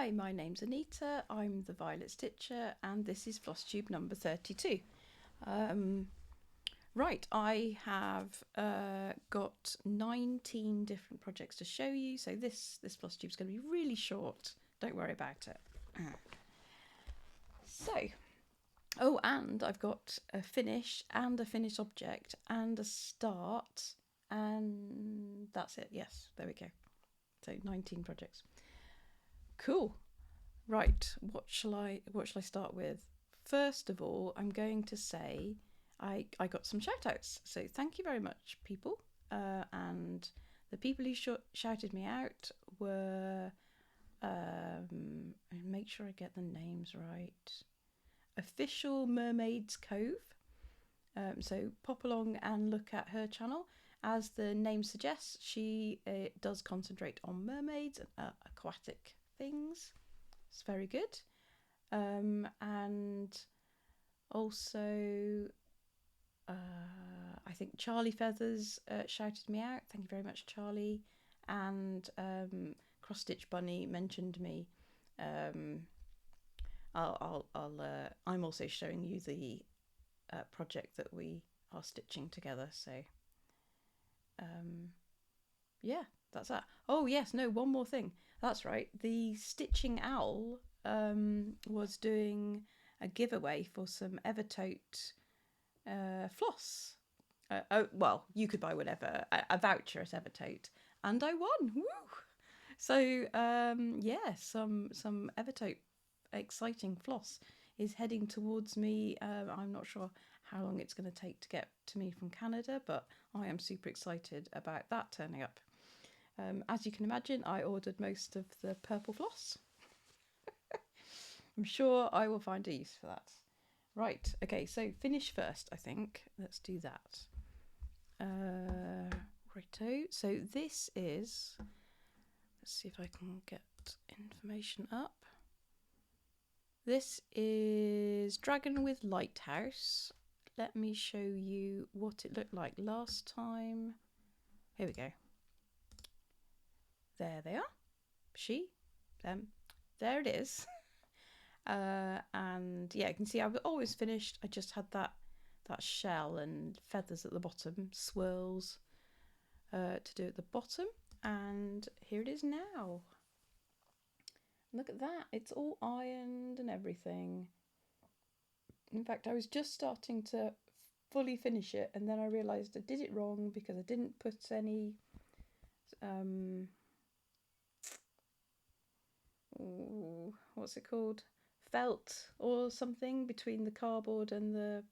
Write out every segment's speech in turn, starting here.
Hi, my name's Anita, I'm the Violet Stitcher, and this is Floss Tube number 32. Right, I have got 19 different projects to show you, so this Floss Tube is going to be really short, don't worry about it. So, oh, and I've got a finish and a finished object and a start, and that's it. Yes, there we go. So 19 projects. Cool. Right, what shall I start with? First of all, I'm going to say I got some shout outs. So thank you very much, people. And the people who shouted me out were make sure I get the names right. Official Mermaid's Cove. So pop along and look at her channel. As the name suggests, she does concentrate on mermaids and aquatic things. It's very good. And also, I think Charlie Feathers shouted me out. Thank you very much, Charlie. And Cross Stitch Bunny mentioned me. I'm also showing you the project that we are stitching together. So, yeah, that's that. Oh yes, no, one more thing. That's right. The Stitching Owl was doing a giveaway for some Evertote floss. Well, you could buy whatever, a voucher at Evertote, and I won. Woo! So yeah, some Evertote exciting floss is heading towards me. I'm not sure how long it's going to take to get to me from Canada, but I am super excited about that turning up. As you can imagine, I ordered most of the purple floss. I'm sure I will find a use for that. Right, okay, so finish first, I think. Let's do that. Righto, so this is, let's see if I can get information up. This is Dragon with Lighthouse. Let me show you what it looked like last time. Here we go. There they are. She, them. There it is. And yeah, you can see I've always finished. I just had that shell and feathers at the bottom, swirls to do at the bottom. And here it is now. Look at that. It's all ironed and everything. In fact, I was just starting to fully finish it, and then I realised I did it wrong because I didn't put any what's it called? Felt or something between the cardboard and the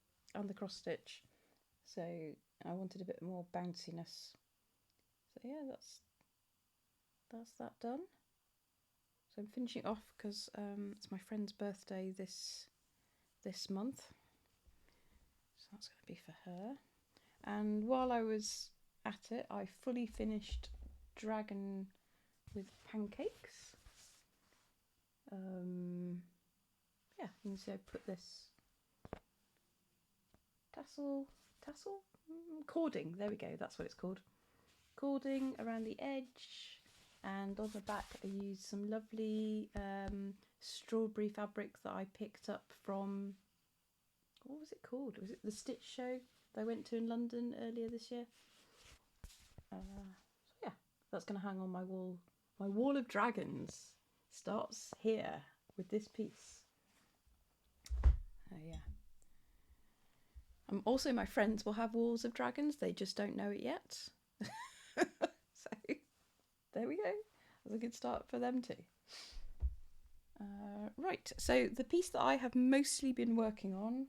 cross stitch. So I wanted a bit more bounciness. So yeah, that's that done. So I'm finishing off because it's my friend's birthday this month. So that's going to be for her. And while I was at it, I fully finished Dragon with Pancakes. Yeah, you can see I put this tassel cording, there we go, that's what it's called, cording around the edge, and on the back I used some lovely strawberry fabric that I picked up from, what was it called, was it the Stitch Show that I went to in London earlier this year. So yeah, that's going to hang on my wall. My wall of dragons starts here with this piece. Yeah. Also, my friends will have walls of dragons. They just don't know it yet. So there we go. That's a good start for them too. Right. So the piece that I have mostly been working on.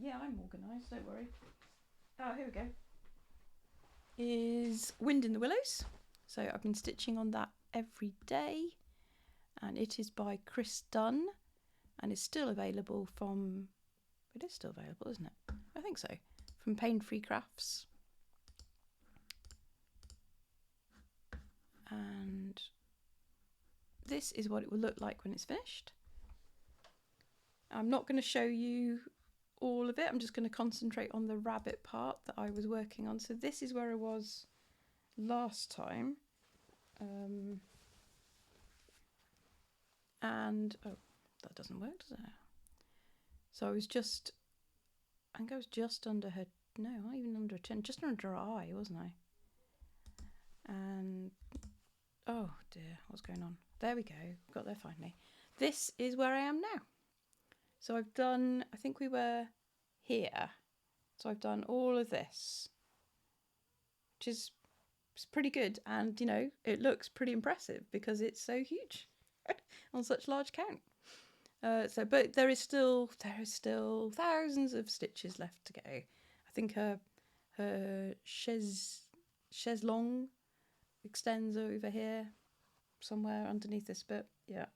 Yeah, I'm organised. Don't worry. Oh, here we go. Is Wind in the Willows. So I've been stitching on that every day, and it is by Chris Dunn, and it's still available from. It is still available, isn't it? I think so. From Paine Free Crafts. And this is what it will look like when it's finished. I'm not going to show you all of it. I'm just going to concentrate on the rabbit part that I was working on. So this is where I was last time. and oh, that doesn't work, does it? So I was just, I think I was just under her, no, not even under her chin, just under her eye, wasn't I? And oh dear, what's going on? There we go, got there finally. This is where I am now. So I've done, I think we were here. So I've done all of this, which is pretty good. And, you know, it looks pretty impressive because it's so huge on such large count. But there is still thousands of stitches left to go. I think her chaise longue extends over here somewhere underneath this bit. Yeah.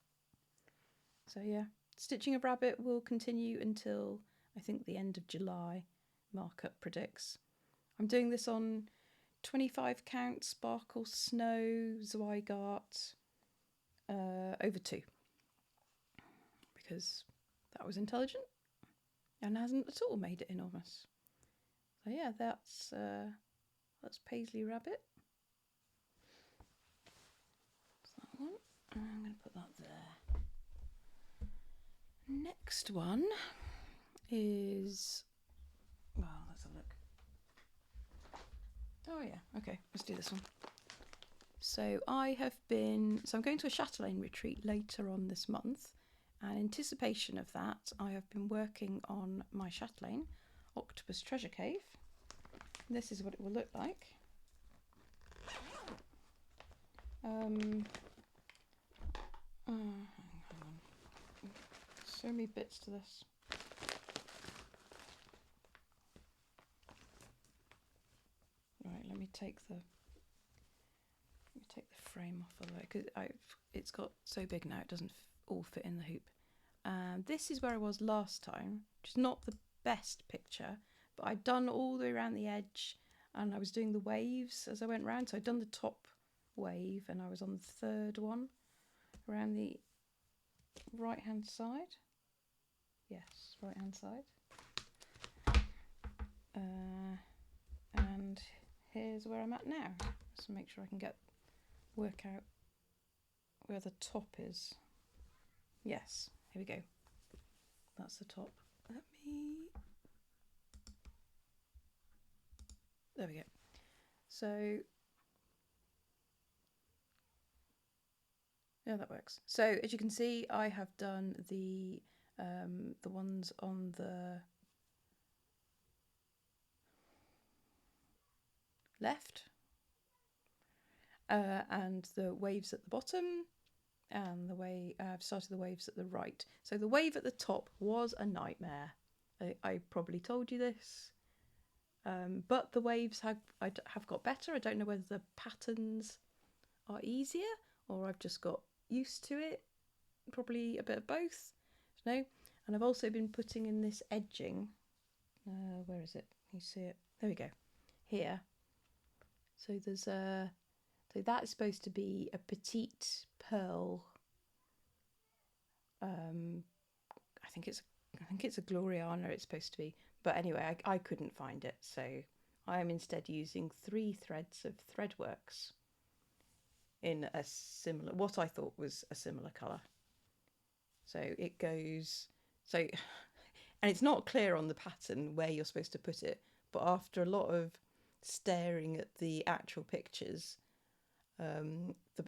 So yeah, stitching a rabbit will continue until I think the end of July. Markup predicts. I'm doing this on 25 count Sparkle Snow Zweigart over 2 because that was intelligent and hasn't at all made it enormous. So yeah, that's Paisley Rabbit. That's that one. I'm going to put that there. Next one is, well, let's have a look. Oh yeah, okay, let's do this one. So I'm going to a Chatelaine retreat later on this month, and in anticipation of that, I have been working on my Chatelaine Octopus Treasure Cave. This is what it will look like. Hang on. So many bits to this. Right, let me take the frame off of it because it's got so big now it doesn't all fit in the hoop. This is where I was last time, which is not the best picture, but I'd done all the way around the edge and I was doing the waves as I went round. So I'd done the top wave and I was on the third one around the right hand side. Yes, right hand side. And here's where I'm at now. So make sure I can work out where the top is. Yes, here we go. That's the top. There we go. So yeah, that works. So as you can see, I have done the ones on the left and the waves at the bottom, and I've started the waves at the right. So the wave at the top was a nightmare. I probably told you this, but the waves have got better. I don't know whether the patterns are easier or I've just got used to it. Probably a bit of both. No. And I've also been putting in this edging. Where is it? You see it? There we go. Here. So there's so that is supposed to be a petite pearl. I think it's a Gloriana. It's supposed to be, but anyway, I couldn't find it, so I am instead using 3 threads of Threadworks in a similar, what I thought was a similar colour. So it goes so, and it's not clear on the pattern where you're supposed to put it, but after a lot of staring at the actual pictures,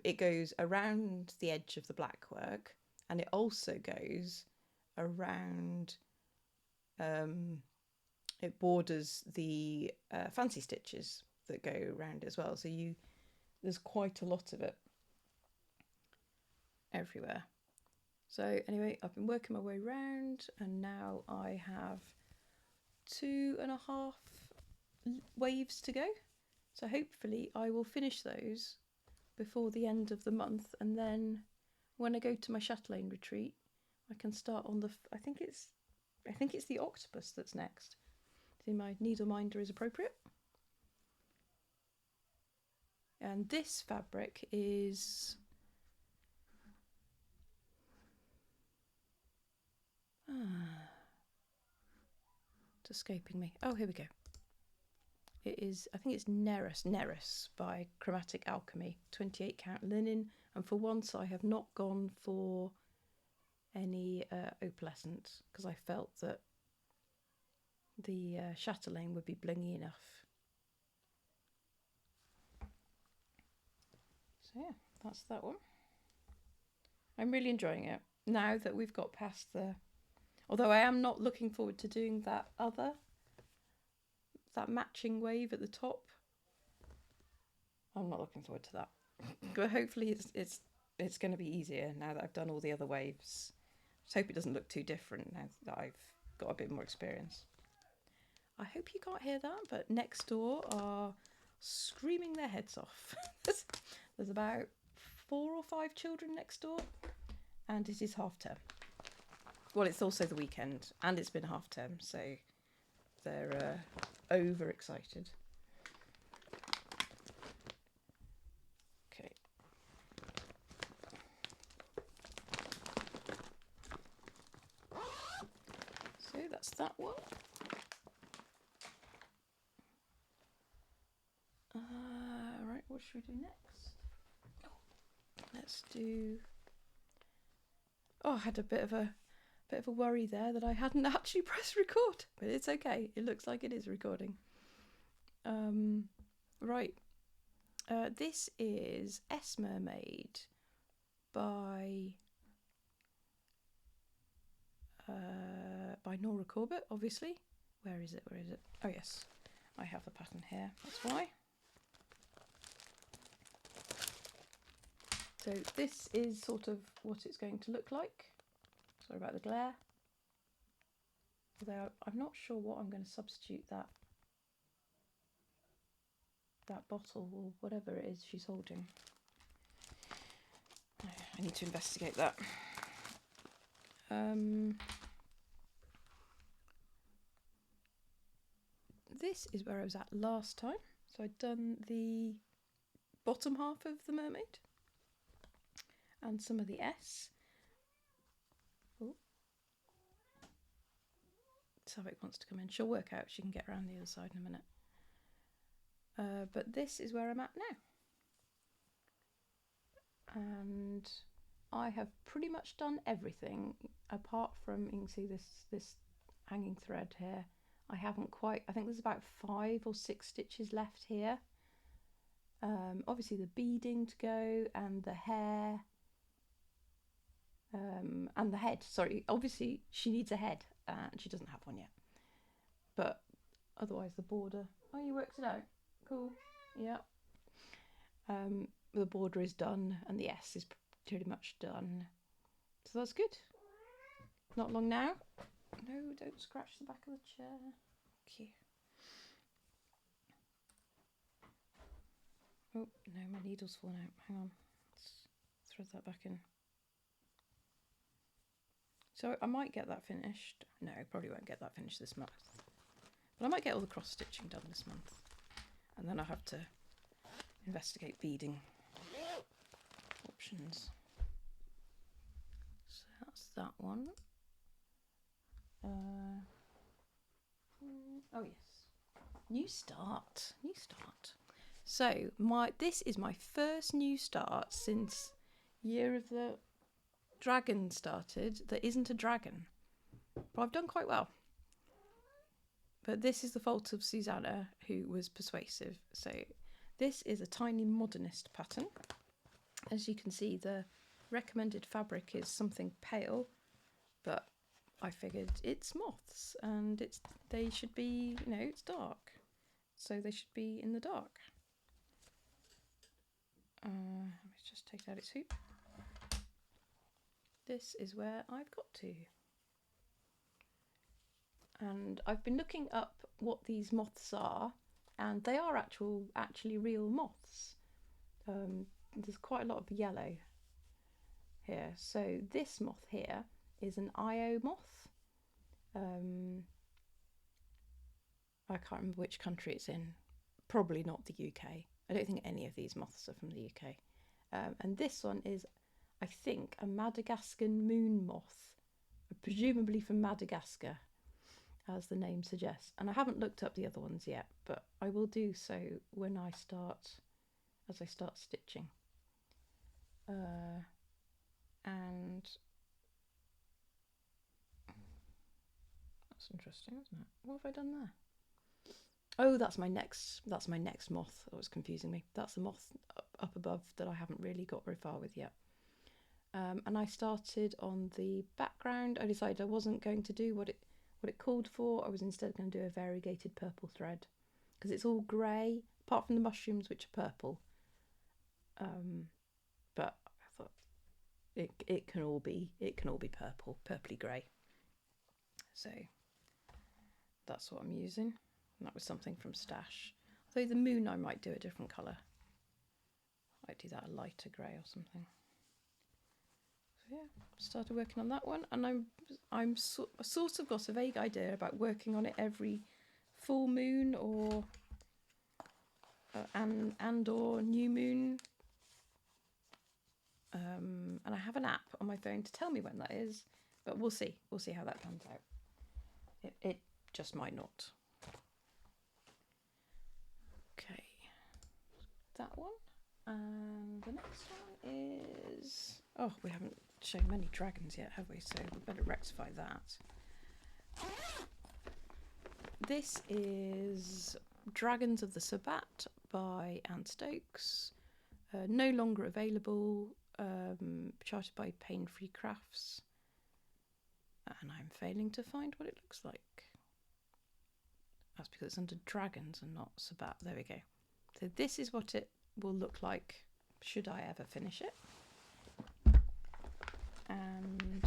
it goes around the edge of the black work, and it also goes around, it borders the fancy stitches that go around as well, so there's quite a lot of it everywhere. So anyway, I've been working my way round and now I have 2.5 waves to go. So hopefully I will finish those before the end of the month, and then when I go to my Chatelaine retreat, I can start on I think it's the Octopus that's next. See, my needle minder is appropriate. And this fabric is it's escaping me. Oh, here we go. It is, I think it's Nerus by Chromatic Alchemy, 28 count linen. And for once I have not gone for any opalescent, because I felt that the chatelaine would be blingy enough. So yeah, that's that one. I'm really enjoying it now that we've got past the... Although I am not looking forward to doing that matching wave at the top. I'm not looking forward to that. But hopefully it's going to be easier now that I've done all the other waves. Just hope it doesn't look too different now that I've got a bit more experience. I hope you can't hear that, but next door are screaming their heads off. There's about 4 or 5 children next door, and it is half term. Well, it's also the weekend, and it's been half term, so they're overexcited. Okay. So that's that one. Right, what should we do next? Let's do... Oh, I had a bit of a worry there that I hadn't actually pressed record, but it's okay. It looks like it is recording. Right. This is Mermaid by Nora Corbett, obviously. Where is it? Oh yes, I have the pattern here. That's why. So this is sort of what it's going to look like. Sorry about the glare. Although I'm not sure what I'm going to substitute that bottle or whatever it is she's holding. I need to investigate that. This is where I was at last time. So I'd done the bottom half of the mermaid and some of the S. Oh. Sabbat wants to come in. She'll work out. She can get around the other side in a minute. But this is where I'm at now. And I have pretty much done everything apart from, you can see this hanging thread here. I haven't quite, I think there's about 5 or 6 stitches left here. Obviously the beading to go and the hair and the head. Sorry, obviously she needs a head and she doesn't have one yet. But otherwise the border, oh, you worked it out. Cool. Yeah. The border is done and the S is pretty much done. So that's good. Not long now. No, don't scratch the back of the chair. Okay. Oh, no, my needle's fallen out. Hang on. Let's thread that back in. So I might get that finished. No, I probably won't get that finished this month. But I might get all the cross stitching done this month. And then I'll have to investigate beading options. So that's that one. Oh yes, new start. So this is my first new start since Year of the Dragon started that isn't a dragon, but I've done quite well. But this is the fault of Susanna, who was persuasive. So this is a tiny modernist pattern. As you can see, the recommended fabric is something pale, but I figured it's moths and they should be, you know, it's dark, so they should be in the dark. Let me just take out its hoop. This is where I've got to. And I've been looking up what these moths are, and they are actually real moths. There's quite a lot of yellow here. So this moth here is an Io moth. I can't remember which country it's in. Probably not the UK. I don't think any of these moths are from the UK. And this one is, I think, a Madagascan moon moth, presumably from Madagascar, as the name suggests. And I haven't looked up the other ones yet, but I will do so when I start stitching. And interesting, isn't it? What have I done there? Oh, that's my next moth. That was confusing me. That's the moth up above that I haven't really got very far with yet. And I started on the background. I decided I wasn't going to do what it called for. I was instead going to do a variegated purple thread because it's all grey, apart from the mushrooms, which are purple. But I thought it can all be purple, purpley grey. So that's what I'm using. And that was something from Stash. Although the moon, I might do a different colour. I might do that a lighter grey or something. So yeah, started working on that one, and I'm sort of got a vague idea about working on it every full moon or and or new moon. And I have an app on my phone to tell me when that is, but we'll see. We'll see how that pans out. It just might not. Okay, that one. And the next one is... Oh, we haven't shown many dragons yet, have we? So we better rectify that. This is Dragons of the Sabbat by Anne Stokes. No longer available. Charted by Paine Free Crafts. And I'm failing to find what it looks like. That's because it's under dragons and not Sabbat. There we go. So this is what it will look like should I ever finish it. And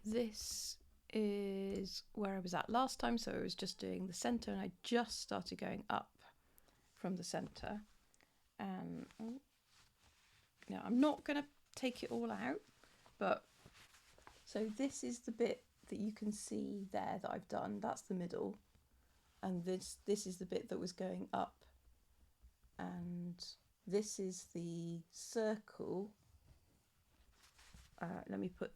this is where I was at last time. So I was just doing the centre and I just started going up from the centre. And now I'm not going to take it all out, but so this is the bit that you can see there that I've done. That's the middle. And this is the bit that was going up, and this is the circle. Let me put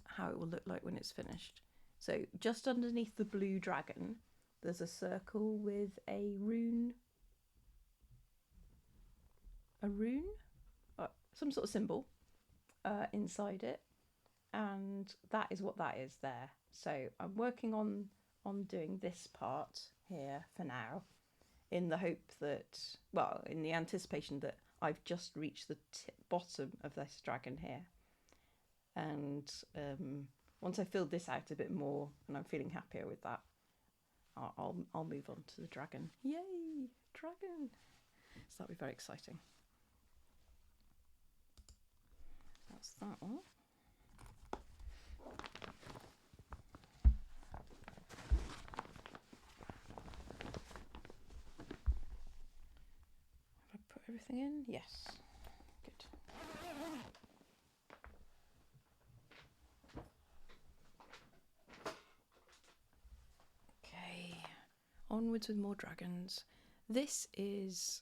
how it will look like when it's finished. So just underneath the blue dragon, there's a circle with a rune, some sort of symbol inside it, and that is what that is there. So I'm working on doing this part here for now, in the hope that, well, in the anticipation that I've just reached the bottom of this dragon here, and once I filled this out a bit more and I'm feeling happier with that, I'll move on to the dragon. Yay, dragon! So that'll be very exciting. That's that one. Everything in? Yes. Good. Okay. Onwards with more dragons. This is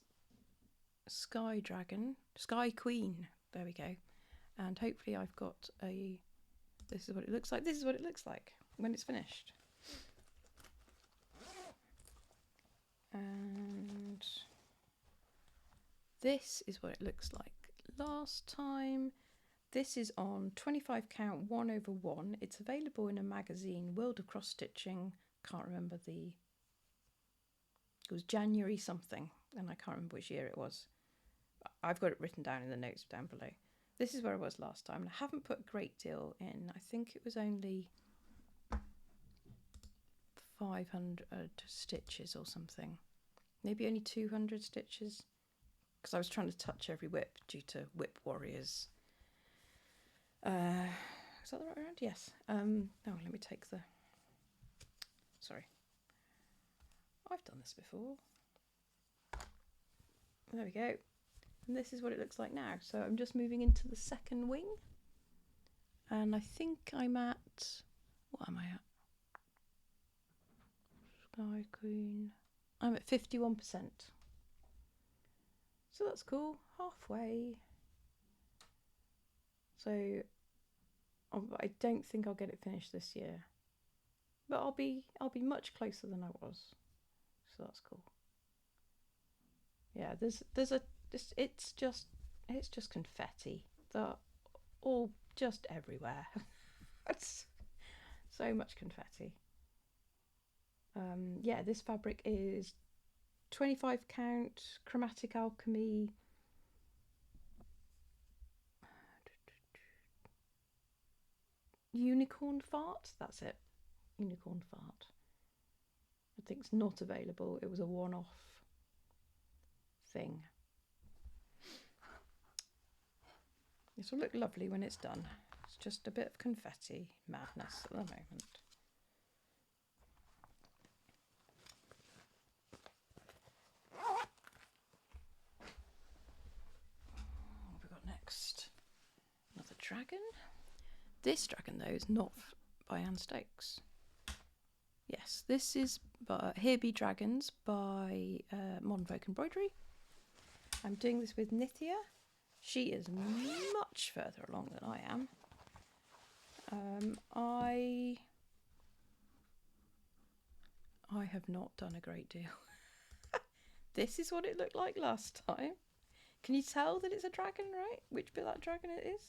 Sky Dragon. Sky Queen. There we go. And hopefully I've got a... This is what it looks like. This is what it looks like when it's finished. And... this is what it looks like last time. This is on 25 count 1/1. It's available in a magazine, World of Cross Stitching. Can't remember it was January something, and I can't remember which year it was. I've got it written down in the notes down below. This is where I was last time, and I haven't put a great deal in. I think it was only 500 stitches or something. Maybe only 200 stitches. Because I was trying to touch every whip due to whip warriors. Is that the right round? Yes. Oh, let me take the... Sorry. I've done this before. There we go. And this is what it looks like now. So I'm just moving into the second wing. And I think I'm at... What am I at? Sky Queen. I'm at 51%. So that's cool, halfway. So I don't think I'll get it finished this year, but I'll be much closer than I was. So that's cool. Yeah, it's just confetti. They're all just everywhere. It's so much confetti. Yeah, this fabric is 25 count Chromatic Alchemy Unicorn Fart. That's it, Unicorn Fart. I think it's not available. It was a one-off thing. This will look lovely when it's done. It's just a bit of confetti madness at the moment. What have we got next? Another dragon. This dragon, though, is not by Anne Stokes. Yes, this is Here Be Dragons by Modern Folk Embroidery. I'm doing this with Nithya. She is much further along than I am. I have not done a great deal. This is what it looked like last time. Can you tell that it's a dragon, right? Which bit of that dragon it is?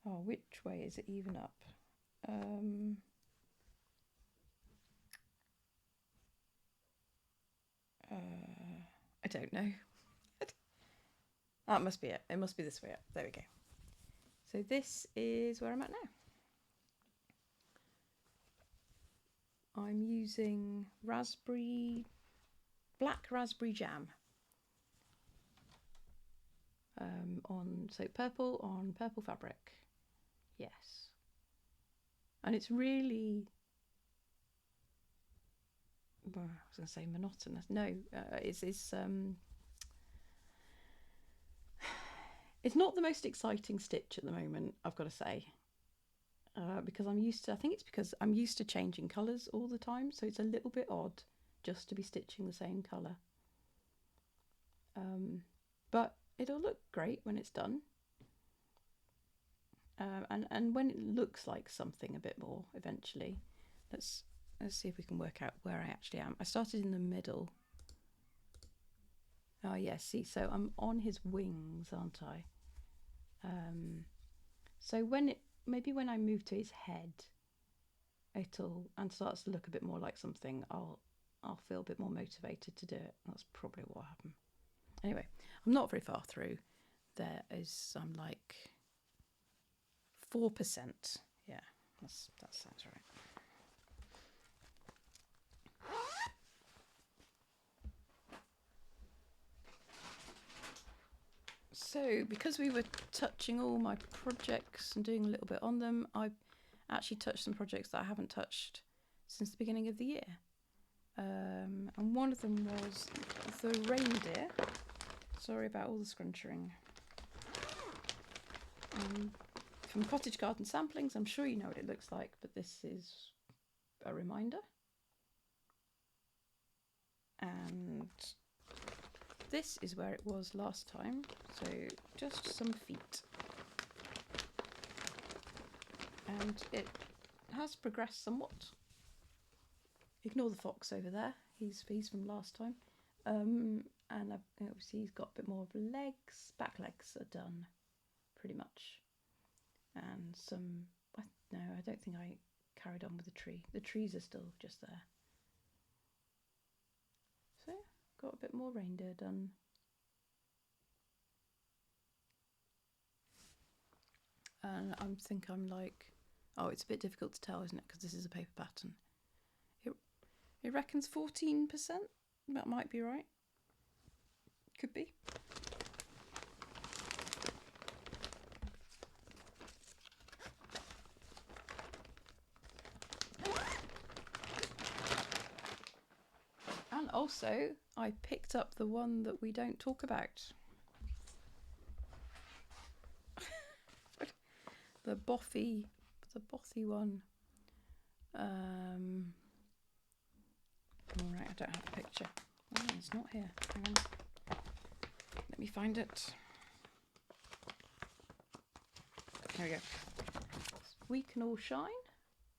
Oh, which way is it even up? I don't know. That must be it. It must be this way up. There we go. So this is where I'm at now. I'm using black raspberry jam on soap purple on purple fabric. Yes. And it's really, well, I was going to say monotonous. No, it's not the most exciting stitch at the moment, I've got to say, because I think it's because I'm used to changing colours all the time, so it's a little bit odd just to be stitching the same colour. But it'll look great when it's done, and when it looks like something a bit more eventually. Let's see if we can work out where I actually am. I started in the middle. Oh yeah, see, so I'm on his wings, aren't I? So maybe when I move to his head, and starts to look a bit more like something, I'll feel a bit more motivated to do it. That's probably what happened. Anyway, I'm not very far through. I'm like 4%. Yeah, that sounds right. So because we were touching all my projects and doing a little bit on them, I actually touched some projects that I haven't touched since the beginning of the year. And one of them was the reindeer. Sorry about all the scrunching. From Cottage Garden Samplings, I'm sure you know what it looks like, but this is a reminder. And this is where it was last time, so just some feet. And it has progressed somewhat. Ignore the fox over there, he's from last time. And obviously he's got a bit more of legs, back legs are done, pretty much. And no, I don't think I carried on with the tree. The trees are still just there. So, got a bit more reindeer done. And I'm like, oh, it's a bit difficult to tell, isn't it? Because this is a paper pattern. It reckons 14%. That might be right. Could be. And also, I picked up the one that we don't talk about. the bothy one. All right, I don't have a picture. Oh, it's not here. Hang on. Let me find it. Here we go. We Can All Shine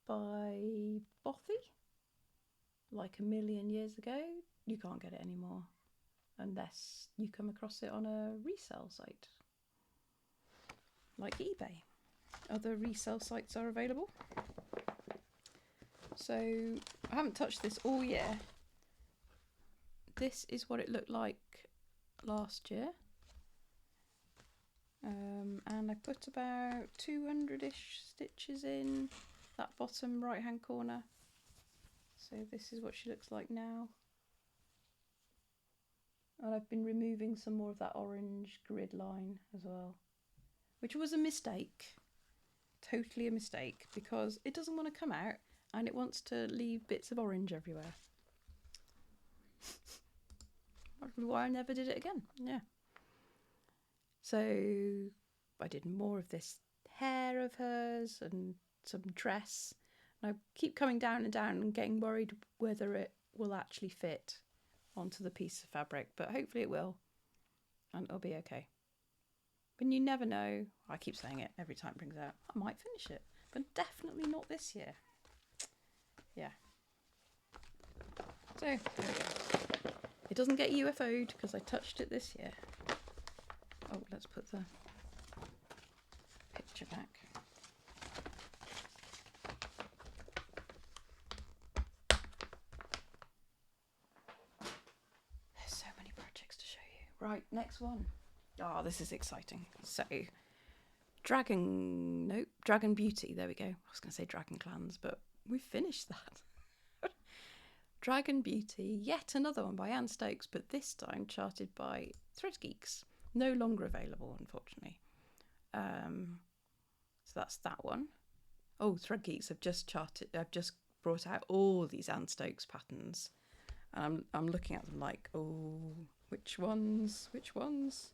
by Bothy. Like a million years ago. You can't get it anymore unless you come across it on a resale site like eBay. Other resale sites are available. So I haven't touched this all year. This is what it looked like last year. And I put about 200-ish stitches in that bottom right hand corner. So this is what she looks like now. And I've been removing some more of that orange grid line as well, which was a mistake. Totally a mistake, because it doesn't want to come out and it wants to leave bits of orange everywhere. Probably why I never did it again. Yeah. So I did more of this hair of hers and some dress. And I keep coming down and down and getting worried whether it will actually fit onto the piece of fabric, but hopefully it will, and it'll be okay. But you never know. I keep saying it every time it brings out. I might finish it, but definitely not this year. Yeah. So there we go. It doesn't get UFO'd because I touched it this year. Oh, let's put the picture back. There's so many projects to show you. Right, next one. Oh, this is exciting. So, Dragon Beauty. There we go. I was going to say Dragon Clans, but we finished that. Dragon Beauty, yet another one by Anne Stokes, but this time charted by Thread Geeks. No longer available, unfortunately. So that's that one. Oh, Thread Geeks have just brought out all these Anne Stokes patterns. And I'm looking at them like, oh, which ones? Which ones?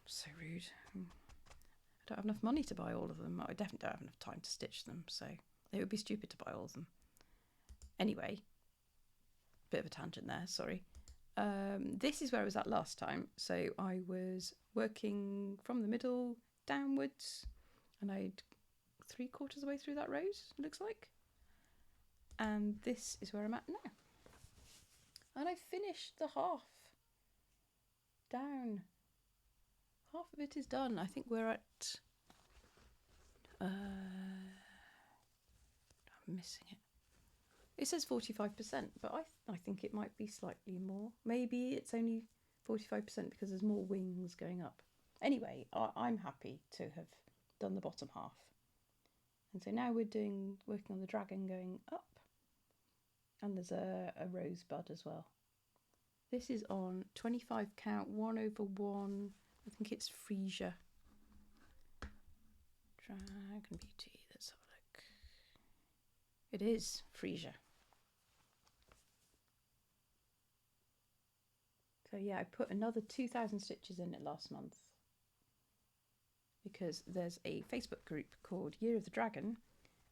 So rude. I don't have enough money to buy all of them. I definitely don't have enough time to stitch them, so it would be stupid to buy all of them. Anyway, bit of a tangent there, sorry. This is where I was at last time. So I was working from the middle downwards, and I'd 3/4 of the way through that rose, it looks like. And this is where I'm at now. And I finished the half down. Half of it is done. I think we're at... I'm missing it. It says 45%, but I think it might be slightly more. Maybe it's only 45% because there's more wings going up. Anyway, I'm happy to have done the bottom half. And so now we're working on the dragon going up. And there's a rosebud as well. This is on 25 count, 1/1. I think it's Freesia. Dragon Beauty, let's have a look. It is Freesia. So yeah, I put another 2,000 stitches in it last month because there's a Facebook group called Year of the Dragon,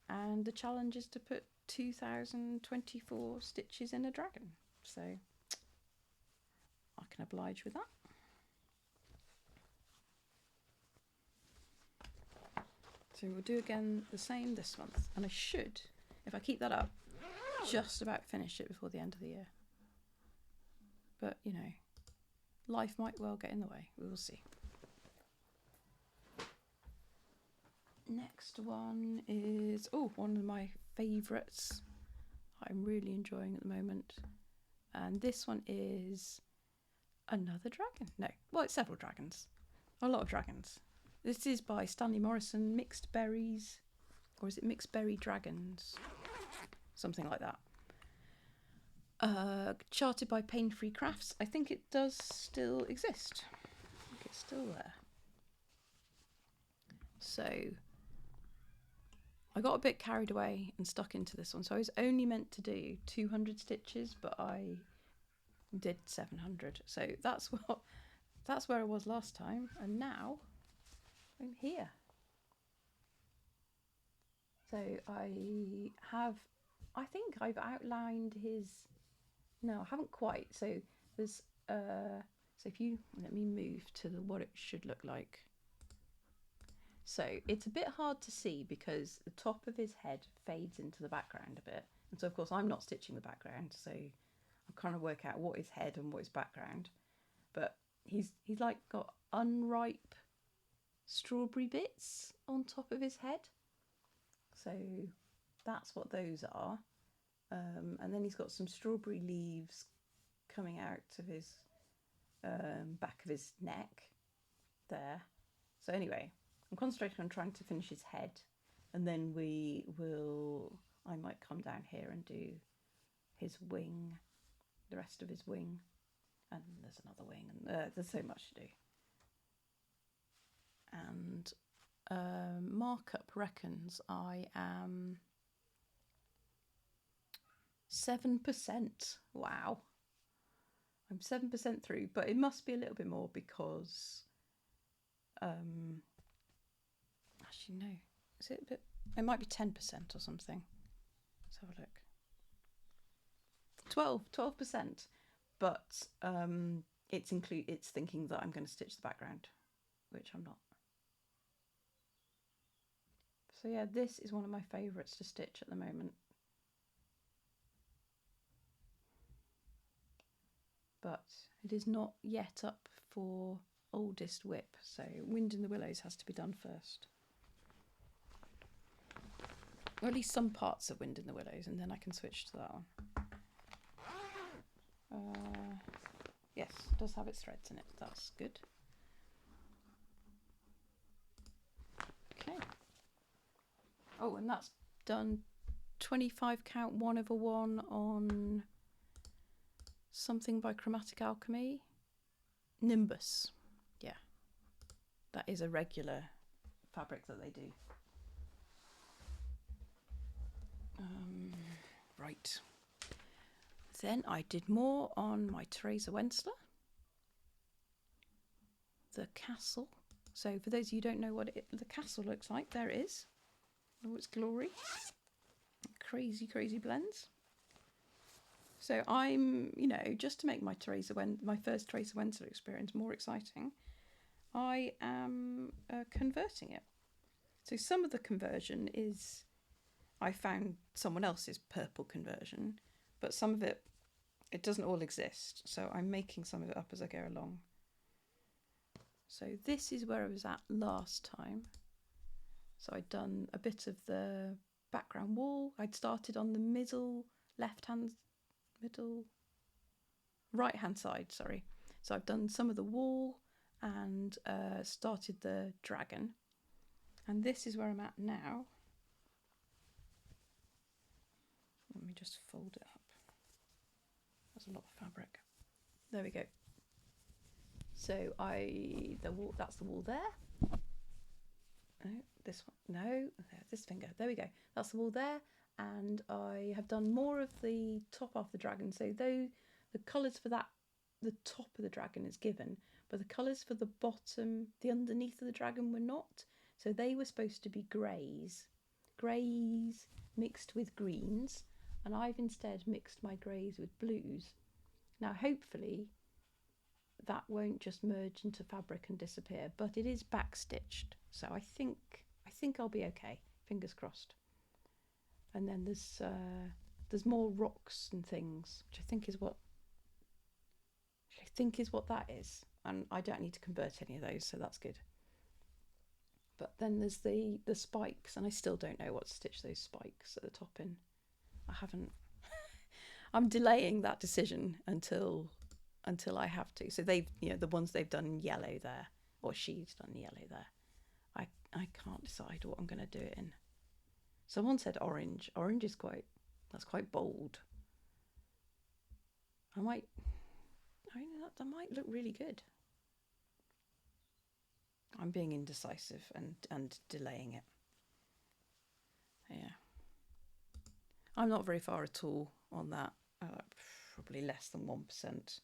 and the challenge is to put 2,024 stitches in a dragon. So I can oblige with that. So we'll do again the same this month, and I should, if I keep that up, just about finish it before the end of the year. But you know, life might well get in the way. We will see. Next one is one of my favourites I'm really enjoying at the moment, and this one is another dragon. No, well, it's several dragons, a lot of dragons. This is by Stanley Morrison, Mixed Berries, or is it Mixed Berry Dragons? Something like that. Charted by Paine Free Crafts. I think it does still exist. I think it's still there. So I got a bit carried away and stuck into this one. So I was only meant to do 200 stitches, but I did 700. So that's where I was last time, and now I'm here. So I think I've outlined his... No, I haven't quite. So there's so if you let me move to what it should look like. So it's a bit hard to see because the top of his head fades into the background a bit, and so of course I'm not stitching the background, so I'm trying to work out what is head and what is background. But he's like got unripe strawberry bits on top of his head. So that's what those are. And then he's got some strawberry leaves coming out of his back of his neck there. So anyway, I'm concentrating on trying to finish his head, and then I might come down here and do his wing, the rest of his wing, and there's another wing, and there's so much to do. And markup reckons I am 7%. Wow. I'm 7% through, but it must be a little bit more because actually no. Is it a bit, it might be 10% or something. Let's have a look. 12%. But it's thinking that I'm going to stitch the background, which I'm not. So yeah, this is one of my favourites to stitch at the moment. But it is not yet up for oldest WIP, so Wind in the Willows has to be done first. Or at least some parts of Wind in the Willows, and then I can switch to that one. Yes, it does have its threads in it, that's good. Okay. Oh, and that's done 25 count 1 over 1 on something by Chromatic Alchemy. Nimbus. Yeah. That is a regular fabric that they do. Right. Then I did more on my Teresa Wensler. The castle. So for those of you who don't know what the castle looks like, there it is. Oh, its glory. Crazy, crazy blends. So I'm, just to make my first Teresa Wensler experience more exciting, I am converting it. So some of the conversion is, I found someone else's purple conversion, but some of it doesn't all exist. So I'm making some of it up as I go along. So this is where I was at last time. So I'd done a bit of the background wall. I'd started on the right hand side, sorry. So I've done some of the wall and started the dragon. And this is where I'm at now. Let me just fold it up. There's a lot of fabric. There we go. So that's the wall there. No, this one. No, this finger. There we go. That's the wall there. And I have done more of the top half of the dragon. So though the colours for that, the top of the dragon is given, but the colours for the bottom, the underneath of the dragon were not. So they were supposed to be greys mixed with greens. And I've instead mixed my greys with blues. Now hopefully that won't just merge into fabric and disappear, but it is back stitched. So I think I'll be okay. Fingers crossed. And then there's more rocks and things, which I think is what that is. And I don't need to convert any of those, so that's good. But then there's the spikes, and I still don't know what to stitch those spikes at the top in. I haven't. I'm delaying that decision until I have to. So they've, the ones they've done in yellow there, or she's done yellow there. I can't decide what I'm going to do it in. Someone said orange. Orange is quite bold. That might look really good. I'm being indecisive and delaying it. Yeah. I'm not very far at all on that. Probably less than 1%.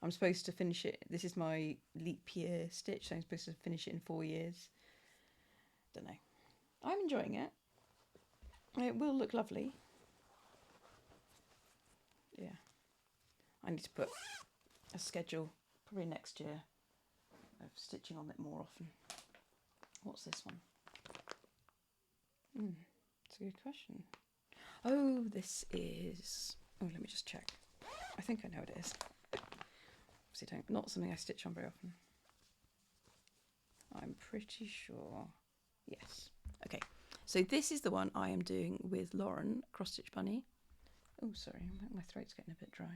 I'm supposed to finish it. This is my leap year stitch, so I'm supposed to finish it in 4 years. Don't know. I'm enjoying it. It will look lovely. Yeah. I need to put a schedule, probably next year, of stitching on it more often. What's this one? It's a good question. Oh, this is... Oh, let me just check. I think I know what it is. Obviously not something I stitch on very often. I'm pretty sure. Yes. Okay. So this is the one I am doing with Lauren, Cross Stitch Bunny. Oh, sorry, my throat's getting a bit dry.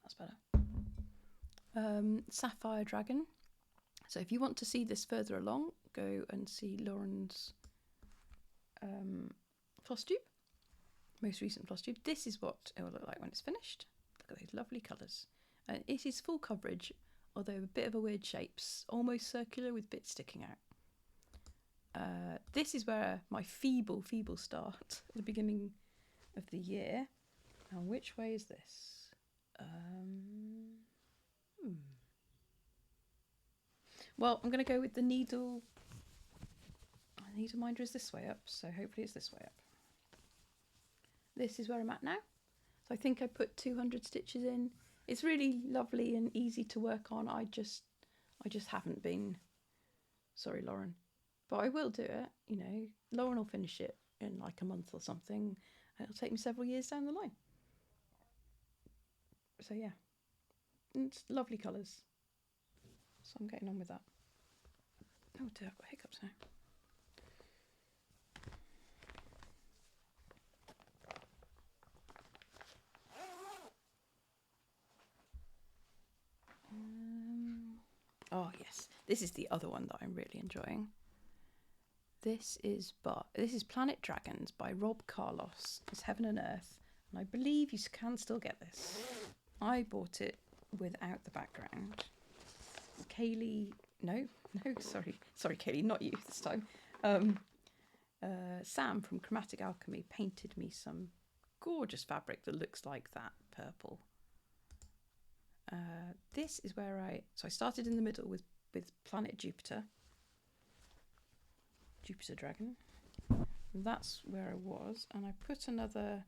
That's better. Sapphire Dragon. So if you want to see this further along, go and see Lauren's floss tube, most recent floss tube. This is what it will look like when it's finished. Look at those lovely colours. And it is full coverage, although a bit of a weird shape, almost circular with bits sticking out. This is where my feeble start at the beginning of the year. Now, which way is this? Well, I'm going to go with the needle. The needle minder is this way up, so hopefully it's this way up. This is where I'm at now. So I think I put 200 stitches in. It's really lovely and easy to work on. I just haven't been. Sorry, Lauren, but I will do it. You know, Lauren will finish it in like a month or something. It'll take me several years down the line. So yeah, it's lovely colours. So I'm getting on with that. Oh dear, I've got hiccups now. Oh yes, this is the other one that I'm really enjoying. This is Planet Dragons by Rob Carlos. It's Heaven and Earth, and I believe you can still get this. I bought it without the background. Kaylee, sorry Kaylee, not you this time. Sam from Chromatic Alchemy painted me some gorgeous fabric that looks like that purple. This is where I started in the middle with Planet Jupiter Dragon. That's where I was, and I put another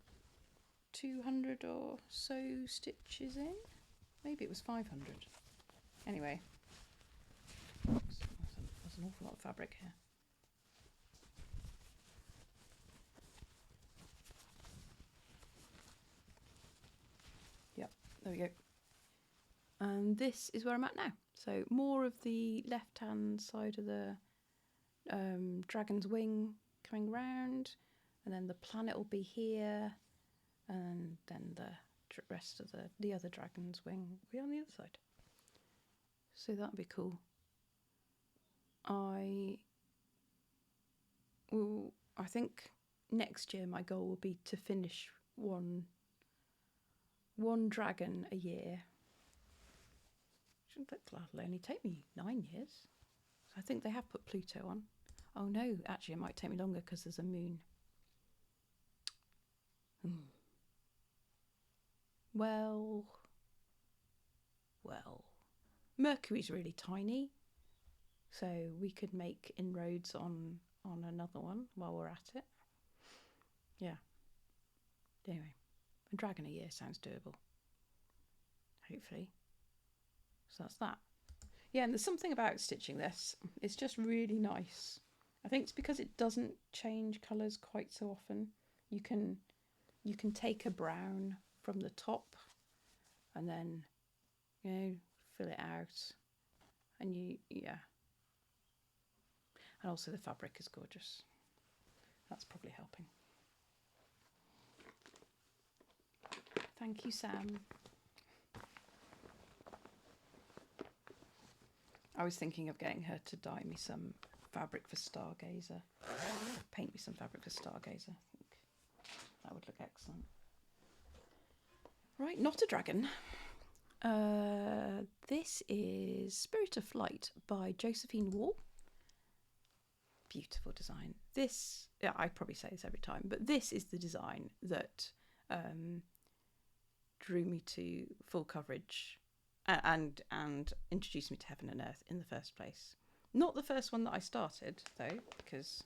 200 or so stitches in. Maybe it was 500. Anyway, there's an awful lot of fabric here. Yep, there we go. And this is where I'm at now. So more of the left-hand side of the dragon's wing coming round, and then the planet will be here, and then the rest of the other dragon's wing will be on the other side. So that'd be cool. I think next year my goal will be to finish one dragon a year. That'll only take me 9 years. So I think they have put Pluto on. Oh no, actually it might take me longer because there's a moon. Well, Mercury's really tiny, so we could make inroads on another one while we're at it. Yeah. Anyway, a dragon a year sounds doable. Hopefully. So that's that. Yeah, and there's something about stitching this. It's just really nice. I think it's because it doesn't change colours quite so often. You can take a brown from the top and then, you know, fill it out. And yeah. And also the fabric is gorgeous. That's probably helping. Thank you, Sam. I was thinking of getting her to dye me some fabric for Stargazer. Paint me some fabric for Stargazer. I think that would look excellent. Right, not a dragon. This is Spirit of Flight by Josephine Wall. Beautiful design. This, yeah, I probably say this every time, but this is the design that drew me to full coverage and introduced me to Heaven and Earth in the first place. Not the first one that I started, though, because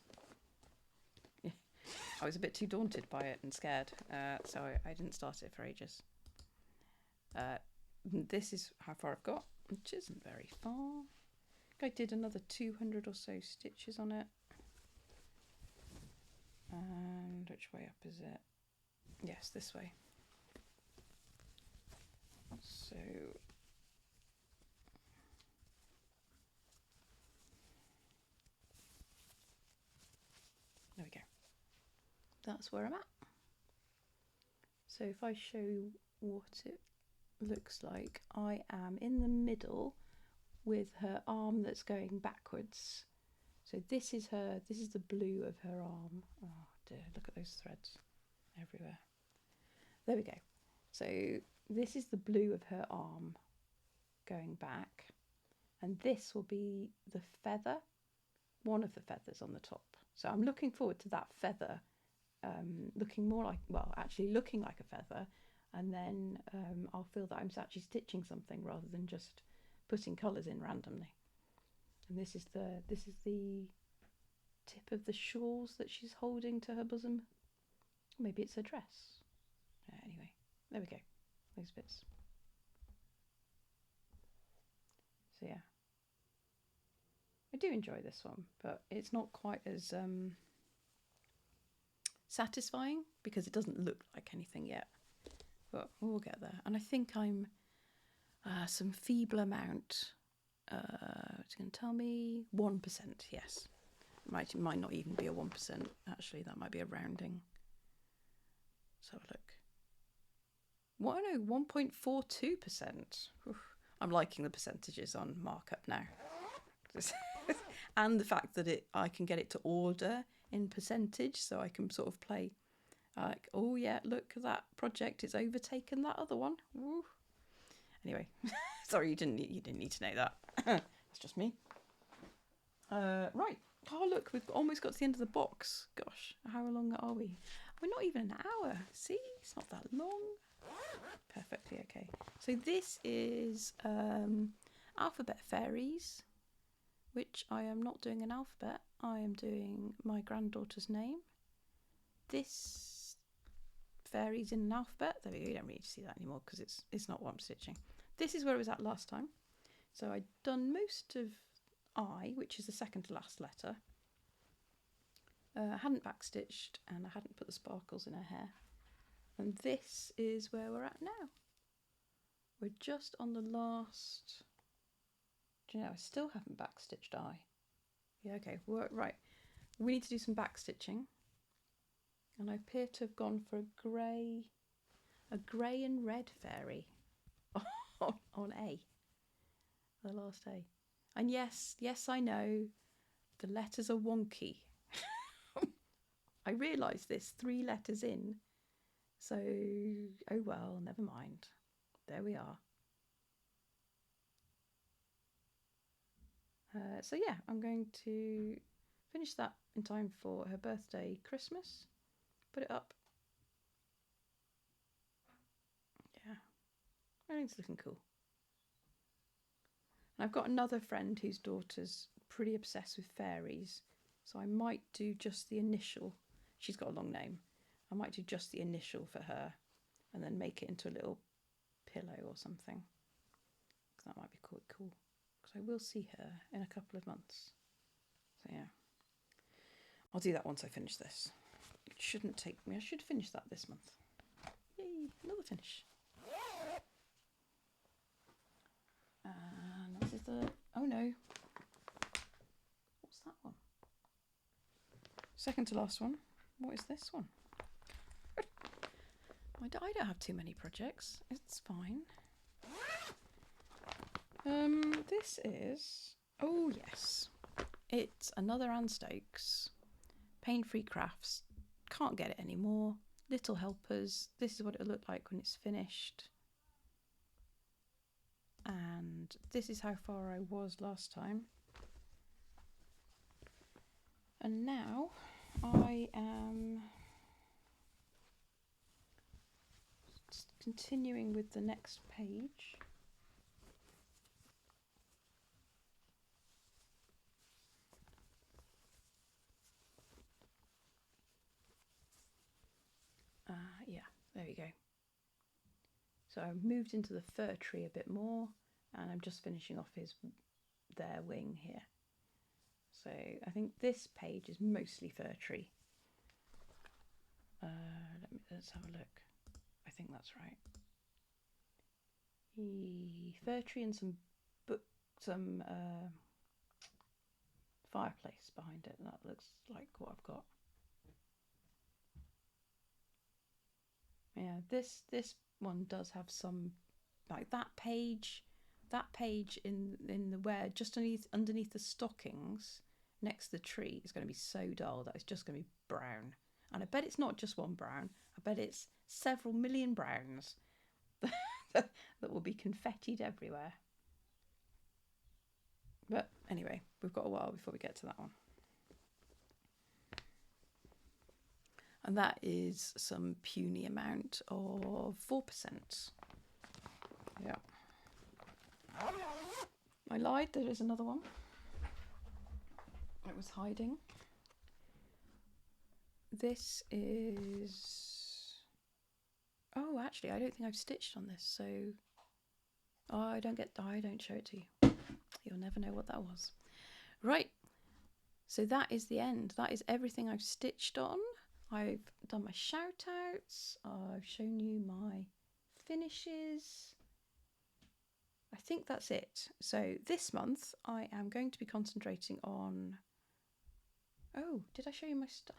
I was a bit too daunted by it and scared, so I didn't start it for ages. This is how far I've got, which isn't very far. I did another 200 or so stitches on it. And which way up is it? Yes, this way. So that's where I'm at. So if I show you what it looks like, I am in the middle with her arm that's going backwards. So this is the blue of her arm. Oh dear, look at those threads everywhere. There we go. So this is the blue of her arm going back, and this will be the feather, one of the feathers on the top. So I'm looking forward to that feather looking more like, well, actually looking like a feather, and then I'll feel that I'm actually stitching something rather than just putting colours in randomly. And this is the tip of the shawls that she's holding to her bosom. Maybe it's her dress. Anyway, there we go. Those bits. So yeah, I do enjoy this one, but it's not quite as satisfying because it doesn't look like anything yet. But we'll get there. And I think I'm some feeble amount. It's going to tell me 1%. Yes, might not even be a 1%. Actually, that might be a rounding. Let's have a look. What? No, 1.42%. I'm liking the percentages on markup now. And the fact that I can get it to order in percentage, so I can sort of play like, oh yeah, look at that project, it's overtaken that other one. Woo. Anyway, sorry, you didn't need to know that. It's just me. Right. Oh look, we've almost got to the end of the box. Gosh, how long are we? We're not even an hour. See, it's not that long. Perfectly okay. So this is Alphabet Fairies, which I am not doing an alphabet. I am doing my granddaughter's name. This fairies in an alphabet. There we go. You don't really need to see that anymore because it's not what I'm stitching. This is where I was at last time. So I'd done most of I, which is the second to last letter. I hadn't backstitched and I hadn't put the sparkles in her hair. And this is where we're at now. We're just on the last... Do you know, I still haven't backstitched I. Yeah, okay, right. We need to do some backstitching. And I appear to have gone for a grey and red fairy on A. The last A. And yes, I know, the letters are wonky. I realised this 3 letters in. So, oh well, never mind. There we are. So yeah, I'm going to finish that in time for her birthday, Christmas. Put it up. Yeah, I think it's looking cool. And I've got another friend whose daughter's pretty obsessed with fairies, so I might do just the initial. She's got a long name. I might do just the initial for her and then make it into a little pillow or something. That might be quite cool. Because I will see her in a couple of months. So yeah. I'll do that once I finish this. It shouldn't take me. I should finish that this month. Yay, another finish. And this is the... Oh no. What's that one? Second to last one. What is this one? I don't have too many projects. It's fine. This is... Oh yes. It's another Anne Stokes. Paine Free Crafts. Can't get it anymore. Little Helpers. This is what it'll look like when it's finished. And this is how far I was last time. And now I am just continuing with the next page. Yeah, there we go. So I've moved into the fir tree a bit more, and I'm just finishing off their wing here. So I think this page is mostly fir tree. Let's have a look. I think that's right. Fir tree and some fireplace behind it. That looks like what I've got. Yeah, this one does have some, like that page in the where just underneath the stockings next to the tree is going to be so dull that it's just going to be brown. And I bet it's not just one brown. I bet it's several million browns that will be confettied everywhere. But anyway, we've got a while before we get to that one. And that is some puny amount of 4%. Yeah. I lied, there is another one. It was hiding. This is... Oh, actually, I don't think I've stitched on this, so... I don't show it to you. You'll never know what that was. Right. So that is the end. That is everything I've stitched on. I've done my shout outs. I've shown you my finishes. I think that's it. So this month I am going to be concentrating on... Oh, did I show you my start?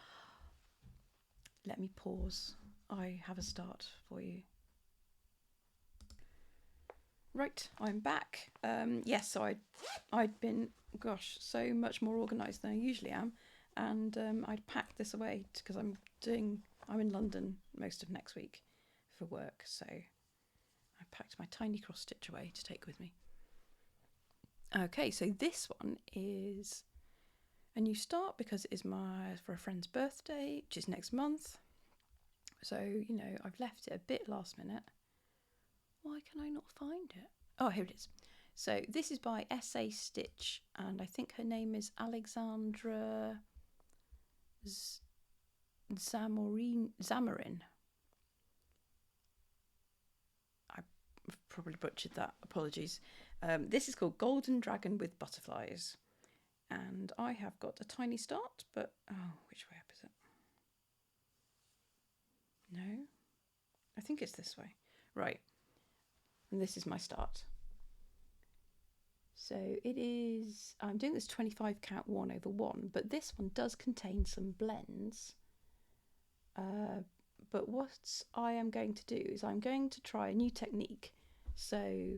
Let me pause. I have a start for you. Right, I'm back. Yes, so I'd been, gosh, so much more organised than I usually am, and I'd packed this away because I'm in London most of next week for work, so I packed my tiny cross stitch away to take with me. Okay, so this one is a new start because it is for a friend's birthday, which is next month. So, you know, I've left it a bit last minute. Why can I not find it? Oh, here it is. So this is by SA Stitch, and I think her name is Alexandra Zamarin. I probably butchered that. Apologies. This is called Golden Dragon with Butterflies, and I have got a tiny start, but oh, which way up is it? No, I think it's this way. Right. And this is my start. So it is, I'm doing this 25 count 1/1, but this one does contain some blends. But what I am going to do is I'm going to try a new technique. So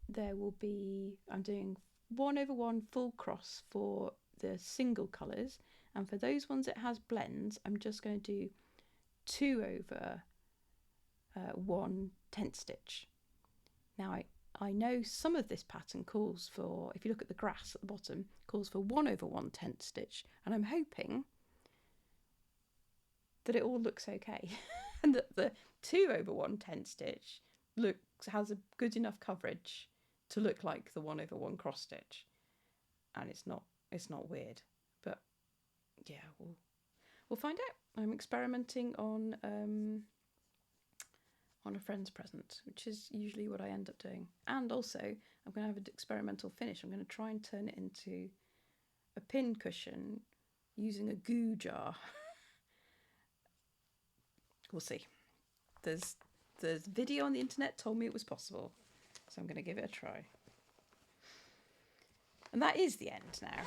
there will be, I'm doing 1/1 full cross for the single colours, and for those ones that has blends, I'm just going to do 2/1 tent stitch. Now I know some of this pattern calls for, if you look at the grass at the bottom, calls for 1/1 tent stitch, and I'm hoping that it all looks okay and that the 2/1 tent stitch has a good enough coverage to look like the 1/1 cross stitch, and it's not weird. But yeah, we'll find out. I'm experimenting on a friend's present, which is usually what I end up doing. And also, I'm going to have an experimental finish. I'm going to try and turn it into a pin cushion using a goo jar. We'll see. There's video on the internet told me it was possible, so I'm going to give it a try. And that is the end now.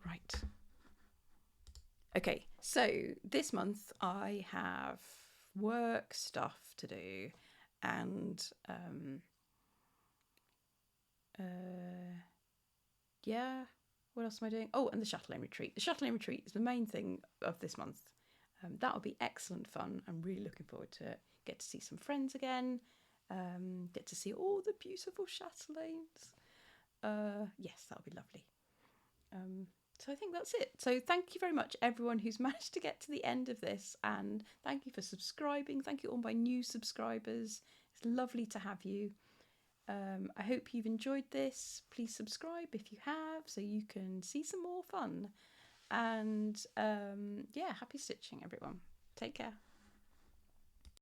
Right. Okay, so this month I have work stuff to do, and yeah, what else am I doing? Oh, and the Chatelaine retreat. The Chatelaine retreat is the main thing of this month. That will be excellent fun. I'm really looking forward to it. Get to see some friends again. Get to see all the beautiful Chatelaines. Yes, that'll be lovely. So I think that's it. So thank you very much, everyone who's managed to get to the end of this, and thank you for subscribing. Thank you all my new subscribers. It's lovely to have you. I hope you've enjoyed this. Please subscribe if you have, so you can see some more fun. And yeah, happy stitching, everyone. Take care.